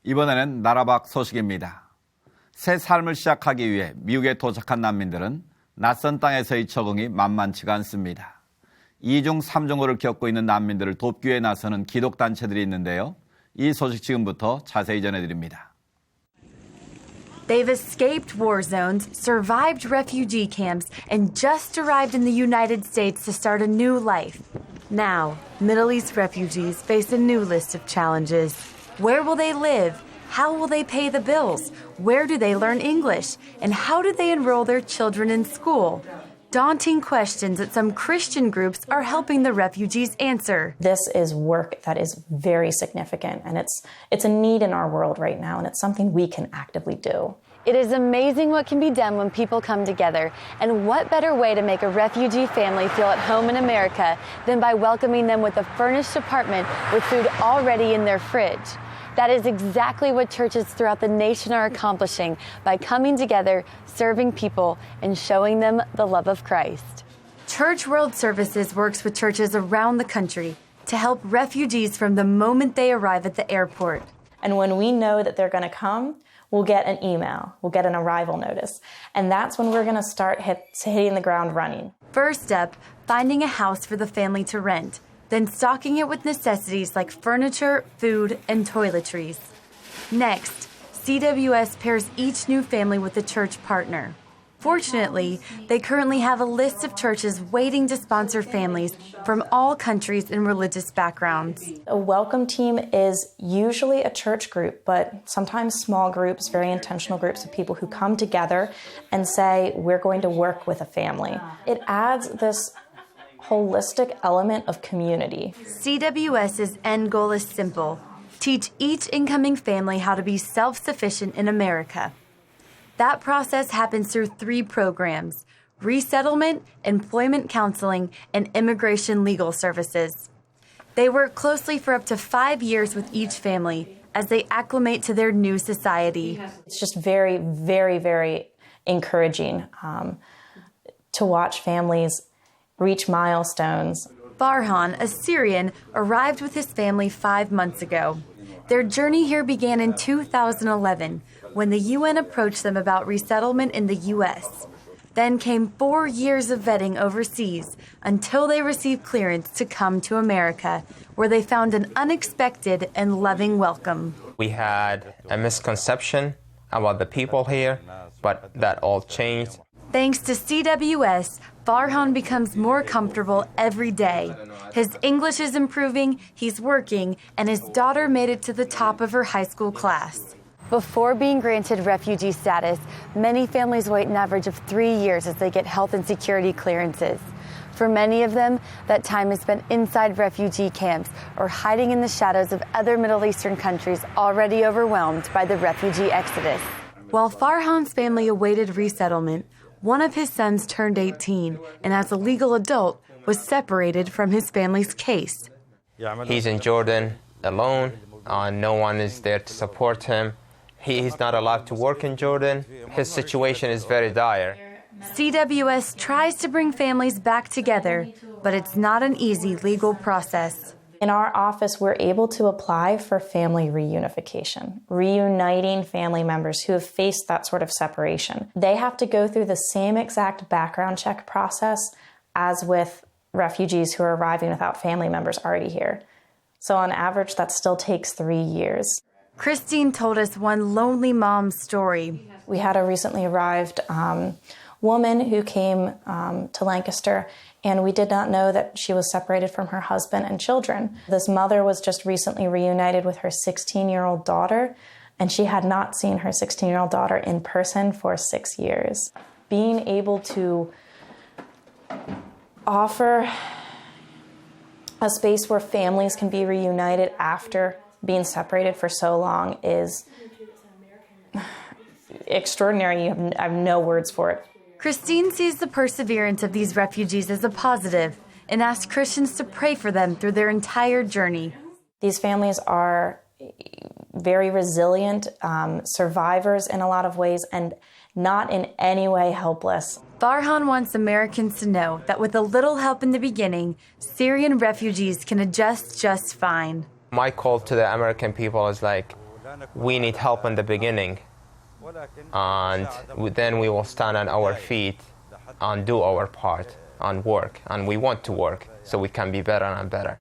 이번에는 나라 밖 소식입니다. 새 삶을 시작하기 위해 미국에 도착한 난민들은 낯선 땅에서의 적응이 만만치가 않습니다. 2중 3중고를 겪고 있는 난민들을 돕기 위해 나서는 기독단체들이 있는데요. 이 소식 지금부터 자세히 전해드립니다. They've escaped war zones, survived refugee camps, and just arrived in the United States to start a new life. Now, Middle East refugees face a new list of challenges. Where will they live? How will they pay the bills? Where do they learn English? And how do they enroll their children in school? Daunting questions that some Christian groups are helping the refugees answer. This is work that is very significant, and it's a need in our world right now, and it's something we can actively do. It is amazing what can be done when people come together. And what better way to make a refugee family feel at home in America than by welcoming them with a furnished apartment with food already in their fridge? That is exactly what churches throughout the nation are accomplishing by coming together, serving people, and showing them the love of Christ. Church World Services works with churches around the country to help refugees from the moment they arrive at the airport. And when we know that they're going to come, we'll get an email, we'll get an arrival notice. And that's when we're going to start hitting the ground running. First up, finding a house for the family to rent, then stocking it with necessities like furniture, food, and toiletries. Next, CWS pairs each new family with a church partner. Fortunately, they currently have a list of churches waiting to sponsor families from all countries and religious backgrounds. A welcome team is usually a church group, but sometimes small groups, very intentional groups of people who come together and say, we're going to work with a family. It adds this holistic element of community. CWS's end goal is simple: teach each incoming family how to be self-sufficient in America. That process happens through 3 programs: resettlement, employment counseling, and immigration legal services. They work closely for up to 5 years with each family as they acclimate to their new society. It's just very, very, very encouraging to watch families reach milestones. Farhan, a Syrian, arrived with his family 5 months ago. Their journey here began in 2011 when the UN approached them about resettlement in the U.S. Then came 4 years of vetting overseas until they received clearance to come to America, where they found an unexpected and loving welcome. We had a misconception about the people here, but that all changed. Thanks to CWS, Farhan becomes more comfortable every day. His English is improving, he's working, and his daughter made it to the top of her high school class. Before being granted refugee status, many families wait an average of 3 years as they get health and security clearances. For many of them, that time is spent inside refugee camps or hiding in the shadows of other Middle Eastern countries already overwhelmed by the refugee exodus. While Farhan's family awaited resettlement, one of his sons turned 18 and as a legal adult was separated from his family's case. He's in Jordan alone. No one is there to support him. He's not allowed to work in Jordan. His situation is very dire. CWS tries to bring families back together, but it's not an easy legal process. In our office, we're able to apply for family reunification, reuniting family members who have faced that sort of separation. They have to go through the same exact background check process as with refugees who are arriving without family members already here. So on average, that still takes 3 years. Christine told us one lonely mom's story. We had a recently arrived woman who came to Lancaster, and we did not know that she was separated from her husband and children. This mother was just recently reunited with her 16-year-old daughter, and she had not seen her 16-year-old daughter in person for 6 years. Being able to offer a space where families can be reunited after being separated for so long is extraordinary. I have no words for it. Christine sees the perseverance of these refugees as a positive and asks Christians to pray for them through their entire journey. These families are very resilient, survivors in a lot of ways, and not in any way helpless. Farhan wants Americans to know that with a little help in the beginning, Syrian refugees can adjust just fine. My call to the American people is like, we need help in the beginning, and then we will stand on our feet and do our part and work, and we want to work so we can be better and better.